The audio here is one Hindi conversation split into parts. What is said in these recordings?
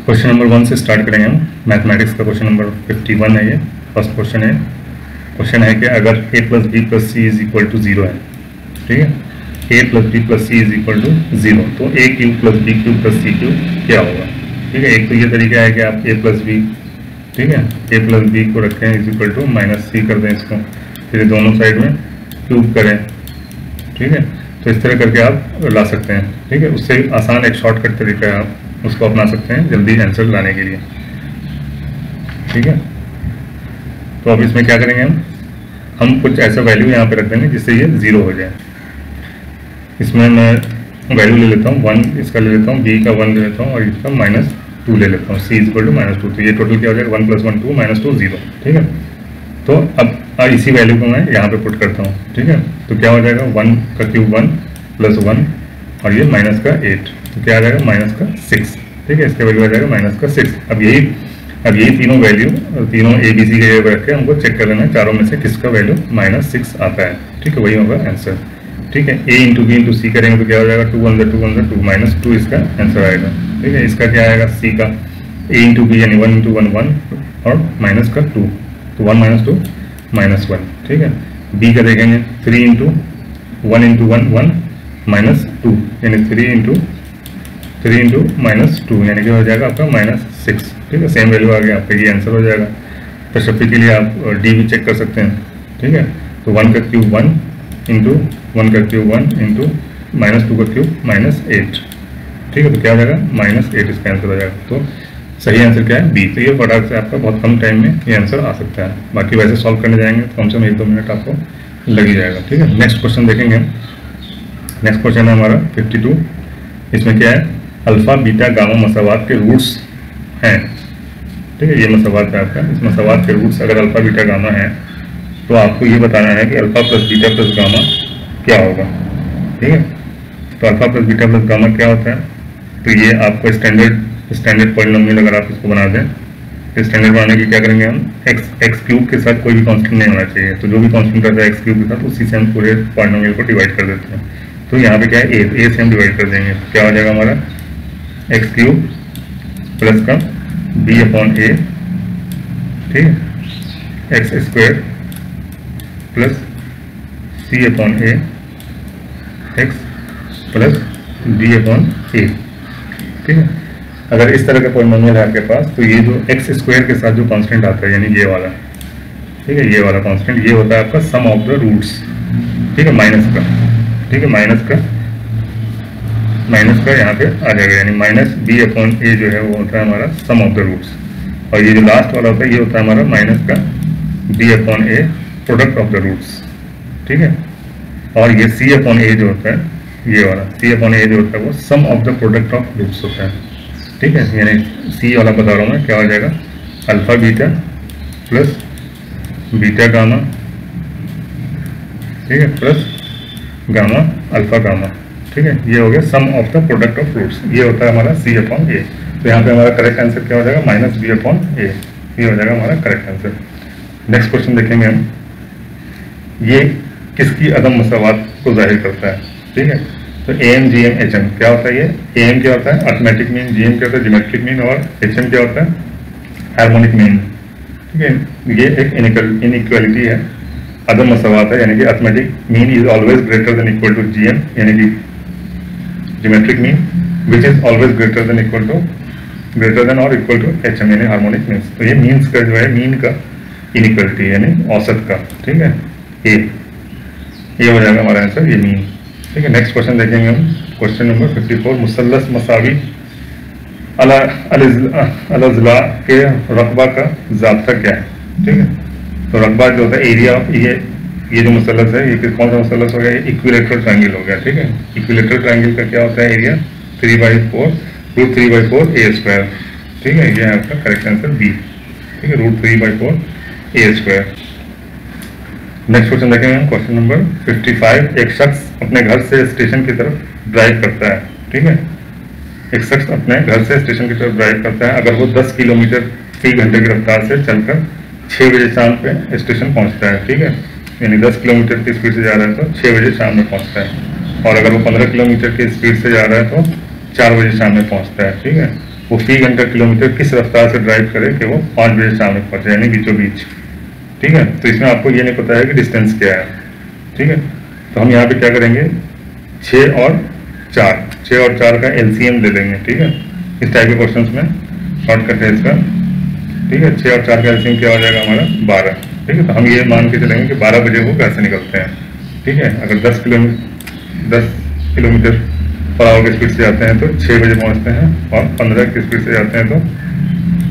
क्वेश्चन नंबर 1 से स्टार्ट करेंगे हम। मैथमेटिक्स का क्वेश्चन नंबर 51 है ये। फर्स्ट क्वेश्चन है कि अगर a plus B plus C is equal to 0 है, ठीक है, a plus B plus C is equal to 0, तो a cube plus B cube plus C cube क्या होगा? ठीक है, एक तो ये तरीका है कि आप a प्लस बी, ठीक है, a प्लस बी को रखें इज इक्वल टू माइनस सी कर दें इसको, फिर दोनों साइड में क्यूब करें, ठीक है। तो इस तरह करके आप ला सकते हैं, ठीक है। उससे आसान एक शॉर्टकट तरीका है, आप उसको अपना सकते हैं जल्दी आंसर लाने के लिए, ठीक है। तो अब इसमें क्या करेंगे हम कुछ ऐसा वैल्यू यहाँ पे रख देंगे जिससे ये 0 हो जाए। इसमें मैं वैल्यू ले लेता हूँ 1, इसका ले लेता हूँ, b का 1 ले लेता हूँ और इसका -2 ले लेता हूँ, c इक्वल टू -2। तो ये टोटल क्या हो जाएगा 1 + 1 2 -2 0, ठीक है। तो अब इसी वैल्यू को मैं यहाँ पे पुट करता हूँ, ठीक है। तो क्या हो जाएगा 1 का क्यूब 1 + 1 और ये माइनस का 8, तो क्या आ जाएगा माइनस का 6, ठीक है। इसका वैल्यू आ जाएगा माइनस का 6। अब यही तीनों वैल्यू, तीनों ए बी सी के जगह रख के हमको चेक कर लेना है चारों में से किसका वैल्यू -6 आता है, ठीक है, वही होगा आंसर, ठीक है। a इंटू बी इंटू सी करेंगे तो क्या हो जाएगा 2 × 2 × 2 -2 इसका आंसर आएगा, ठीक है। इसका क्या आएगा c का a इंटू बी यानी 1 × 1 1 और माइनस का 2, तो 1 - 2 -1, ठीक है। b का देखेंगे 3 × 1 × 1 1 -2 यानी 3 × -2 यानी कि हो जाएगा आपका -6, ठीक है। सेम वैल्यू आ गया आपका, ये आंसर हो जाएगा। प्रश्न के लिए आप डी भी चेक कर सकते हैं, ठीक है। तो 1 का क्यूब 1 इंटू 1 का क्यूब 1 इंटू -2 का क्यूब -8, ठीक है। तो क्या हो जाएगा -8 इसका आंसर हो जाएगा। तो सही आंसर क्या है बी। तो ये फटाक से आपका बहुत कम टाइम में ये आंसर आ सकता है। बाकी वैसे सॉल्व करने जाएंगे तो कम से कम 1-2 मिनट आपको लग ही जाएगा, ठीक है। नेक्स्ट क्वेश्चन देखेंगे हम। नेक्स्ट क्वेश्चन है हमारा 52। इसमें क्या है, अल्फा बीटा गामा मसावात के रूट्स हैं, ठीक है। ये मसावात है आपका, इस मसावात के रूट्स अगर अल्फा बीटा गामा है तो आपको ये बताना है कि alpha plus beta plus gamma क्या होगा, ठीक है। तो alpha plus beta plus gamma क्या होता है, तो ये आपको स्टैंडर्ड पॉलिनोमियल अगर आप इसको बना दें, तो स्टैंडर्ड बनाने की क्या करेंगे हम, एक्स क्यूब के साथ कोई भी कांस्टेंट नहीं होना चाहिए। तो जो भी कांस्टेंट रहता है एक्स क्यूब के साथ उसी से हम पूरे पॉलिनोमियल को डिवाइड कर देते हैं। तो यहाँ पे क्या है ए से हम डिवाइड कर देंगे, तो क्या हो जाएगा हमारा एक्स क्यूब प्लस का b/a, ठीक है, x square plus c/a x plus b/a, ठीक है। अगर इस तरह का पॉलिनोमियल है आपके पास तो ये जो एक्स स्क्वायर के साथ जो कांस्टेंट आता है यानी ये वाला, ठीक है, ये वाला कांस्टेंट ये होता है आपका सम ऑफ द रूट्स, ठीक है, माइनस का, ठीक है, माइनस का यहाँ पे आ जाएगा, यानी -b/a जो है वो होता है हमारा सम ऑफ द रूट्स, और ये जो लास्ट वाला होता है ये होता है हमारा माइनस का b/a product of the roots, ठीक है। और ये c/a जो होता है, ये वाला c/a जो होता है वो sum of the product of roots होता है, ठीक है। यानी c वाला बता रहा हूँ मैं, क्या हो जाएगा alpha beta plus beta gamma, ठीक है, प्लस गामा अल्फा गामा, ठीक है। ये हो गया sum of the product of roots, ये होता है हमारा c/a। तो यहाँ पे हमारा करेक्ट आंसर क्या हो जाएगा -b/a, ये हो जाएगा हमारा करेक्ट आंसर। नेक्स्ट क्वेश्चन देखेंगे हम। ये किसकी अदम मसावात को जाहिर करता है, ठीक है। तो am gm hm क्या होता है, ये am क्या होता है अर्थमेटिक मीन, gm क्या होता है ज्योमेट्रिक मीन और hm क्या होता है हार्मोनिक मीन, ठीक है। ये एक इनइक्वालिटी है, अदम मसावात है, यानी कि arithmetic mean is always greater than equal to gm, यानी कि geometric mean which is always greater than और इक्वल टू hm यानी हार्मोनिक मीन्स। तो ये मीन्स का जो है मीन का इनइक्वालिटी यानी औसत का, ठीक है, ये हो जाएगा हमारा आंसर, ये मीन, ठीक है। नेक्स्ट क्वेश्चन देखेंगे हम। Question number 54। मुसल्लस मसावी अल-अज़ला के रकबा का ज़ाब्ता क्या है, ठीक है। तो रकबा जो होता है एरिया, ये जो मुसल्लस है ये कौन सा मुसल्लस हो गया, ये इक्विलेटरल ट्रायंगल हो गया, ठीक है। इक्विलेटरल ट्रायंगल का क्या होता है एरिया 3/4 √3/4a², ठीक है। ये है आपका करेक्ट आंसर बी, ठीक है, √3/4a²। नेक्स्ट क्वेश्चन देखेंगे हम। Question number 55। एक शख्स अपने घर से स्टेशन की तरफ ड्राइव करता है, ठीक है। एक शख्स अपने घर से स्टेशन की तरफ ड्राइव करता है। अगर वो 10 किलोमीटर फी घंटे की रफ्तार से चलकर 6 बजे शाम पे स्टेशन पहुंचता है, ठीक है, यानी 10 किलोमीटर की स्पीड से जा रहा है तो 6 बजे शाम में पहुंचता है। और अगर वो 15 किलोमीटर की स्पीड से जा रहा है तो 4 बजे शाम में पहुंचता है, ठीक है। वो फी घंटा किलोमीटर किस रफ्तार से ड्राइव करे कि वो 5 बजे शाम में पहुंचे, यानी बीचों बीच। ठीक है, तो इसमें आपको ये नहीं पता है कि डिस्टेंस क्या है। ठीक है, तो हम यहाँ पे क्या करेंगे, 6 और 4 का एलसीएम ले लेंगे। ठीक है, इस टाइप के क्वेश्चन में शॉर्टकट है इसका। ठीक है, 6 और 4 का एलसीएम क्या हो जाएगा हमारा 12। ठीक है, तो हम ये मान के चलेंगे कि 12 बजे वो घर से निकलते हैं। ठीक है, अगर 10 किलोमीटर पर आवर की स्पीड से जाते हैं तो 6 बजे पहुंचते हैं, और 15 की स्पीड से जाते हैं तो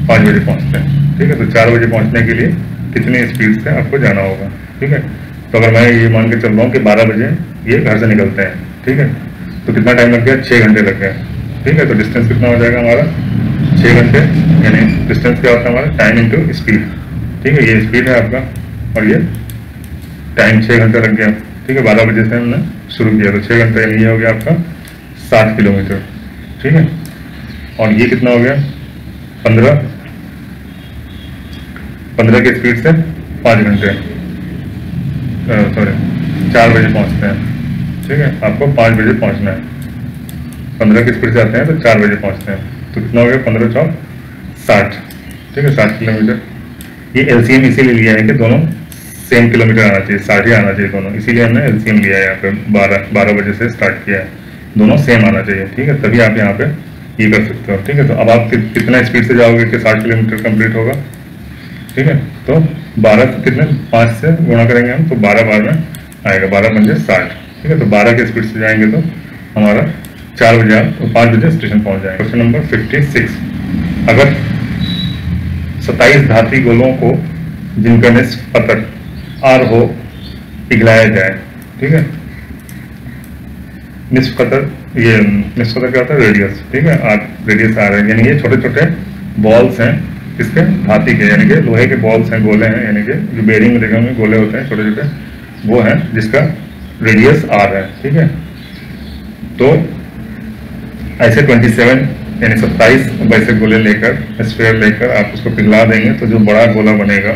5 बजे पहुंचते हैं। ठीक है, तो 4 बजे पहुंचने के लिए कितनी स्पीड से आपको जाना होगा। ठीक है, तो अगर मैं ये मान के चल रहा हूँ कि 12 बजे ये घर से निकलते हैं, ठीक है, तो कितना टाइम लग गया, 6 घंटे लग गए। ठीक है, तो डिस्टेंस कितना हो जाएगा हमारा 6 घंटे, यानी डिस्टेंस क्या होता है हमारा, टाइम इंटू स्पीड। ठीक है, ये स्पीड है आपका और ये टाइम 6 घंटे लग गया। ठीक है, 12 बजे से हमने शुरू किया तो 6 घंटे, यानी ये हो गया आपका 60 किलोमीटर। ठीक है, और ये कितना हो गया 15 की स्पीड से 5 घंटे, सॉरी 4 बजे पहुंचते हैं। ठीक है, आपको 5 बजे पहुंचना है, 15 की स्पीड से आते हैं तो 4 बजे पहुंचते हैं, तो कितना हो गया 15 चौक 60। ठीक है, 60 किलोमीटर। ये एलसीएम इसीलिए लिया है कि दोनों सेम किलोमीटर आना चाहिए, 60 ही आना चाहिए दोनों, इसीलिए हमने एलसीएम लिया है यहाँ पे। 12 बजे से स्टार्ट किया है, दोनों सेम आना चाहिए। ठीक है, तभी आप यहाँ पे ये कर सकते हो। ठीक है, तो अब आप कितना स्पीड से जाओगे कि 60 किलोमीटर कंप्लीट होगा। ठीक है, तो 12 कितने 5 से गुणा करेंगे हम, तो 12 बार में आएगा, 12 पंजे 60। ठीक है, तो 12 की स्पीड से जाएंगे तो हमारा 4 बजे तो 5 बजे स्टेशन पहुंच जाएंगे। क्वेश्चन नंबर 56, अगर 27 धातु गोलों को जिनका निष्फ पतन आर हो पिघलाया जाए। ठीक है, निष्फ कतर, ये निष्फ कतर क्या होता है, रेडियस। ठीक है, आर रेडियस आर है, यानी ये छोटे छोटे बॉल्स हैं इसके धातु के, यानी कि लोहे के बॉल्स हैं, गोले हैं, यानी कि जो बेरिंग में देखा में गोले होते हैं छोटे छोटे, वो हैं जिसका रेडियस आर है। ठीक है, तो ऐसे 27 यानी 27 वैसे गोले लेकर, स्फीयर लेकर आप उसको पिघला देंगे तो जो बड़ा गोला बनेगा,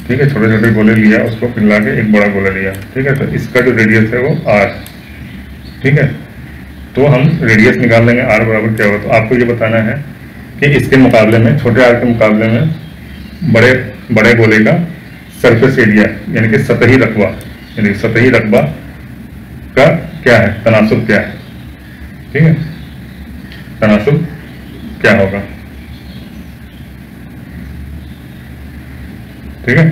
ठीक है, छोटे छोटे गोले लिया उसको पिघला के एक बड़ा गोला लिया। ठीक है, तो इसका जो रेडियस है वो आर। ठीक है, तो हम रेडियस निकाल लेंगे आर बराबर क्या होगा। तो आपको ये बताना है कि इसके मुकाबले में, छोटे आर के मुकाबले में बड़े गोले का सरफेस एरिया यानी कि सतही रकबा, यानी सतही रकबा का क्या है, तनासुब क्या है। ठीक है, तनासुब क्या होगा। ठीक है,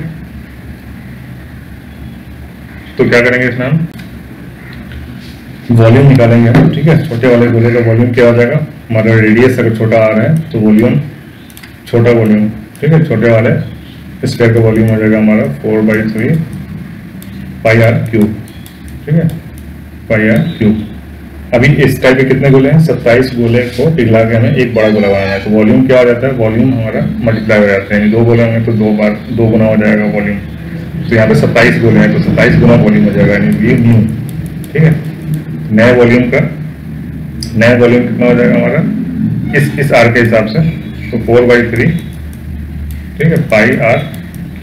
तो क्या करेंगे इसमें हम वॉल्यूम निकालेंगे हम। ठीक है, छोटे वाले गोले का वॉल्यूम क्या हो जाएगा, हमारा रेडियस अगर छोटा आ रहा है तो वॉल्यूम छोटा वॉल्यूम। ठीक है, छोटे वाले स्फीयर का वॉल्यूम हो जाएगा हमारा 4/3 पाई आर क्यूब। ठीक है, पाई आर क्यूब। अभी इस टाइप के कितने गोले हैं, 27 गोले को पिघला के हमें एक बड़ा गोला बनाना है, तो वॉल्यूम क्या हो जाता है, वॉल्यूम हमारा मल्टीप्लाई हो जाता है, यानी 2 गोले होंगे तो 2 गुना हो जाएगा वॉल्यूम। तो यहाँ पे 27 गोले हैं तो 27 गुना वॉल्यूम हो जाएगा, यानी ये न्यू। ठीक है, नए वॉल्यूम कितना हो जाएगा हमारा इस आर के हिसाब से, तो 4/3 ठीक है पाई आर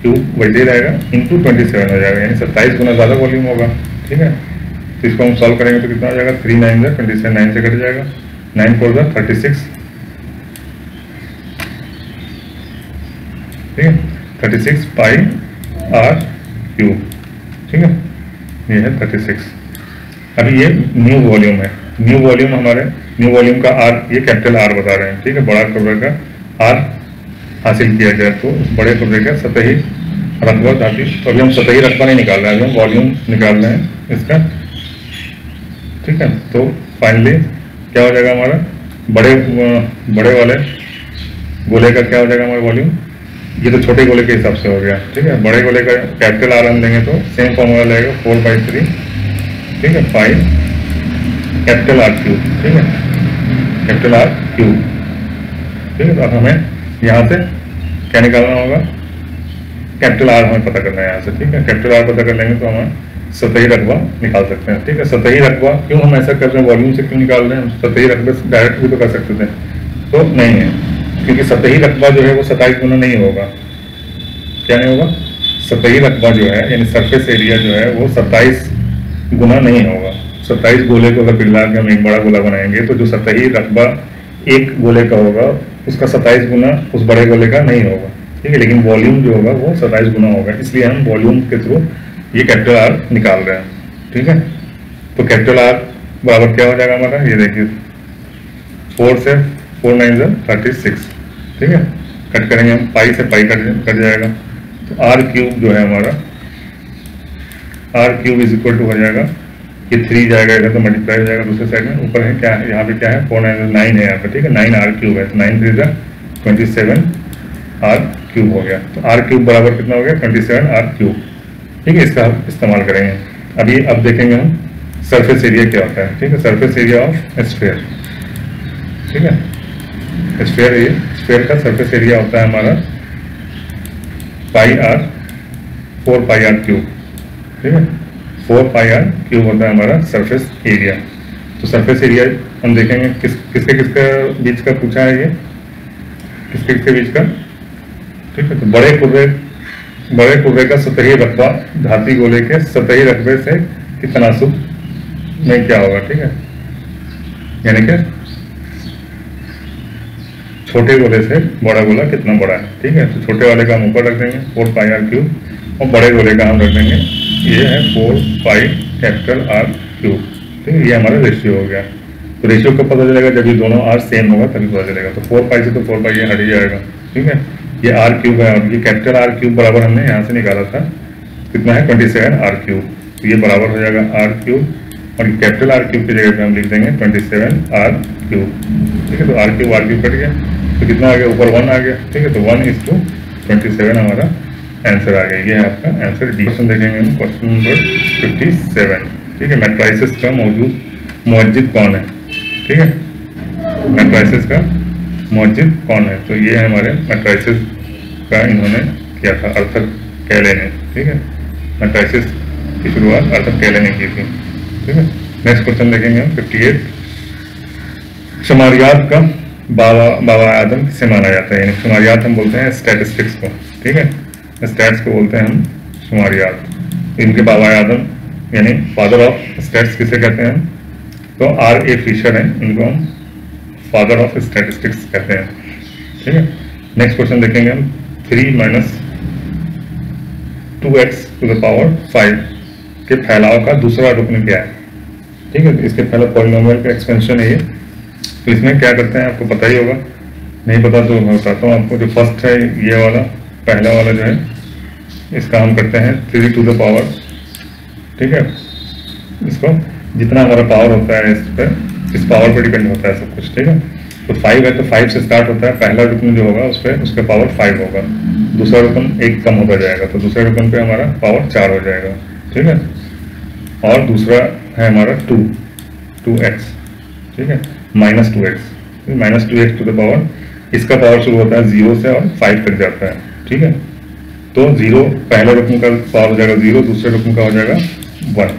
क्यूब वैसे ही रहेगा इंटू 27 हो जाएगा, यानी 27 गुना ज़्यादा वॉल्यूम होगा। ठीक है, तो इसको हम सॉल्व करेंगे तो कितना हो जाएगा, 3 9 27, 9 से कट जाएगा, 9 4 36। ठीक है, 36 पाई आर क्यूब। ठीक है, ये है 36। अभी ये न्यू वॉल्यूम है, न्यू वॉल्यूम का आर, ये कैपिटल आर बता रहे हैं। ठीक है, बड़ा कब्र का आर हासिल किया जाए तो बड़े कब्र का सतही रकबा धातु, तो अभी हम सतही रकबा नहीं निकाल रहे हैं, अभी हम वॉल्यूम निकाल रहे हैं इसका। ठीक है, तो फाइनली क्या हो जाएगा हमारा, बड़े वाले गोले का क्या हो जाएगा हमारा वॉल्यूम, ये तो छोटे गोले के हिसाब से हो गया। ठीक है, बड़े गोले का कैपिटल आर हम देंगे तो सेम फॉर्मूला लगेगा 4/3 ठीक है पाई कैपिटल आर क्यूब। ठीक है, कैपिटल आर क्यूब। ठीक है, तो अब हमें यहाँ से क्या निकालना होगा, कैपिटल आर हमें पता करना है यहाँ से। ठीक है, कैपिटल आर पता कर लेंगे तो हमें सतही रकबा निकाल सकते हैं। ठीक है, सतही रकबा क्यों हम ऐसा कर रहे हैं, वॉल्यूम से क्यों निकाल रहे हैं, हम सतही रकबे से डायरेक्ट भी तो कर सकते थे, तो नहीं है, क्योंकि सतही रकबा जो है वो 27 गुना नहीं होगा। क्या नहीं होगा, सतही रकबा जो है यानी सरफेस एरिया जो है वो 27 गुना नहीं होगा। 27 गोले को अगर पिघला के हम एक बड़ा गोला बनाएंगे तो जो सतही रकबा एक गोले का होगा उसका 27 गुना उस बड़े गोले का नहीं होगा, ठीक है, लेकिन वॉल्यूम जो होगा वो 27 गुना होगा, इसलिए हम वॉल्यूम के थ्रू ये कैपिटल आर निकाल रहे हैं, ठीक है। तो कैपिटल आर बराबर क्या हो जाएगा हमारा, ये देखिए 4 से 4 9 36, ठीक है, कट करेंगे हम, पाई से पाई कट जाएगा, तो आर क्यूब जो है हमारा, R cube is equal to हो जाएगा, ये 3 जाएगा इधर तो मल्टीप्लाई हो जाएगा दूसरे साइड में, ऊपर है क्या है, यहाँ पे क्या है 4 9 है यहाँ पे, ठीक है, 9 आर क्यूब है, तो 9 3 27 आर क्यूब हो गया, तो आर क्यूब बराबर कितना हो गया 27 आर क्यूब, ठीक है, इसका हम इस्तेमाल करेंगे। अभी अब देखेंगे हम सरफेस एरिया क्या होता है, ठीक है, सरफेस एरिया ऑफ स्फीयर, ठीक है, स्फीयर का सरफेस एरिया होता है हमारा पाई आर 4 पाई आर क्यूब, ठीक है, 4 पाई आर क्यूब होता है हमारा सरफेस एरिया। तो सरफेस एरिया हम देखेंगे किसके बीच का पूछा है, ये किसके बीच का, ठीक है, तो बड़े कुर्रे का सतही रकबा धाती गोले के सतही रकबे से की तनासुब में क्या होगा, ठीक है, यानी कि छोटे गोले से बड़ा गोला कितना बड़ा है, ठीक है, तो छोटे वाले का हम ऊपर रख देंगे 4 पाई आर क्यूब, और बड़े गोले का हम रख देंगे, ये है 4 पाई कैपिटल आर क्यूब, ठीक है, ये हमारा रेशियो हो गया। तो रेशियो कब पता चलेगा, जब ये दोनों आर सेम होगा तभी पता चलेगा, तो 4 पाई से तो 4 पाई ये हट ही जाएगा, ठीक है, ये आर क्यूब है, और ये कैपिटल आर क्यूब बराबर हमने यहाँ से निकाला था, कितना है 27 आर क्यूब, तो ये बराबर हो जाएगा आर क्यूब, और कैपिटल आर क्यूब की जगह पे हम लिख देंगे 27 आर क्यूब, ठीक है, तो आर क्यूब कट गया, तो कितना आ गया, ऊपर 1 आ गया, ठीक है, तो 1:27 हमारा आंसर आ गया, ये है आपका आंसर डी। क्वेश्चन देखेंगे हम, क्वेश्चन नंबर 57, ठीक है, मैट्राइसिस का मौजूद कौन है, ठीक है, मैट्राइसिस का मौजूद कौन है, तो ये है हमारे मैट्राइसिस का इन्होंने किया था अर्थर कैले ने, ठीक है, मैट्राइसिस की शुरुआत अर्थर कैले ने की थी, ठीक है। नेक्स्ट क्वेश्चन देखेंगे हम 58, शुमारियात का बाबा आदम किसे माना जाता है, यानी शुमारियात हम बोलते हैं स्टैटिस्टिक्स को, ठीक है, स्टैट्स को बोलते हैं हम शुमारियात, इनके बाबा आदम यानी फादर ऑफ स्टैट्स किसे कहते हैं, तो R.A. फिशर हैं, इनको हम फादर ऑफ स्टैटिस्टिक्स कहते हैं, ठीक है। नेक्स्ट क्वेश्चन देखेंगे हम 3 - 2x⁵ के फैलाव का दूसरा रुकन क्या है, ठीक है, इसके पहले पॉलिनोमियल का एक्सपेंशन है ये, तो इसमें क्या करते हैं आपको पता ही होगा, नहीं पता तो मैं बताता हूँ आपको। जो फर्स्ट है ये वाला, पहला वाला जो है, इसका हम करते हैं 3⁴, ठीक है, इसको जितना हमारा पावर होता है इस पर, इस पावर पर डिपेंड होता है सब कुछ, ठीक है। तो 5 है तो 5 से स्टार्ट होता है, पहला रुकन जो होगा उस पर उसका पावर 5 होगा, दूसरा रुकन 1 कम होता जाएगा, तो दूसरे रुकन पे हमारा पावर 4 हो जाएगा, ठीक है, और दूसरा है हमारा 2x, ठीक है, -2x, इसका पावर शुरू होता है 0 से और 5 तक जाता है, ठीक है, तो 0 पहले रुकन का पावर हो जाएगा 0, दूसरे रुकन का हो जाएगा 1,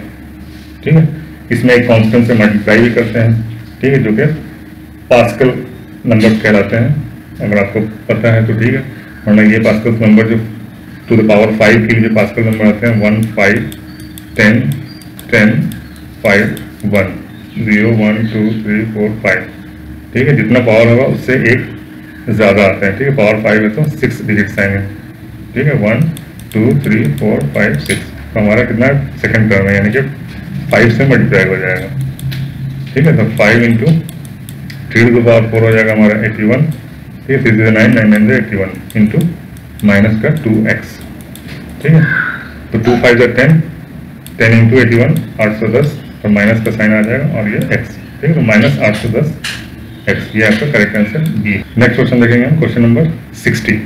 ठीक है। इसमें एक कांस्टेंट से मल्टीप्लाई भी करते हैं, ठीक है, जो कि पास्कल नंबर कहलाते हैं, अगर आपको पता है तो ठीक है, वरना ये पास्कल नंबर जो टू द पावर 5 के लिए पास्कल नंबर आते हैं 1 5 10 10 5 1 0 1 2 3 4 5, ठीक है, जितना पावर होगा उससे एक ज़्यादा आता है, ठीक है, पावर 5 है तो 6 डिजिट्स आएंगे, ठीक है, 1 2 3 4 5 6, तो हमारा कितना सेकंड टर्म है, यानी कि 5 से मल्टीप्लाई हो जाएगा, ठीक है, तो 5 × 3⁴ हो जाएगा हमारा 81, ठीक है, 3 9 9 9 81 इंटू माइनस का 2x, ठीक है, तो 2 5 10 10 × 81 810, और माइनस का साइन आ जाएगा और ये x, ठीक है, तो -810x, ये आपका correct answer B. Next question देखेंगे हम, क्वेश्चन नंबर 60,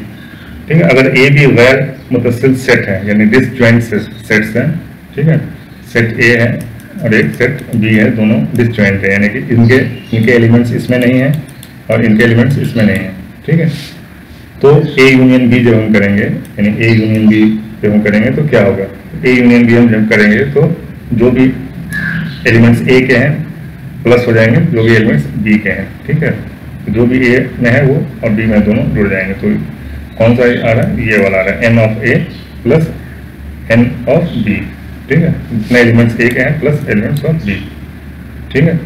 ठीक है, अगर ए बी गैर मुतसिल सेट है, यानी डिसजॉइंट सेट्स हैं, ठीक है, सेट ए है और एक सेट बी है, दोनों डिसजॉइंट है, यानी कि इनके एलिमेंट्स इसमें नहीं है और इनके एलिमेंट्स इसमें नहीं है, ठीक है, तो ए यूनियन बी जब हम करेंगे, यानी ए यूनियन बी जब हम करेंगे तो क्या होगा, ए यूनियन बी हम जब करेंगे तो जो भी एलिमेंट्स ए के हैं प्लस हो जाएंगे जो भी एलिमेंट्स बी के हैं, ठीक है, तो जो भी ए में है वो और बी में दोनों जुड़ जाएंगे, तो कौन सा आ रहा है, ये वाला आ रहा है, n of A plus n of B, ठीक है, जितने एलिमेंट्स ए के हैं प्लस एलिमेंट्स ऑफ बी, ठीक है।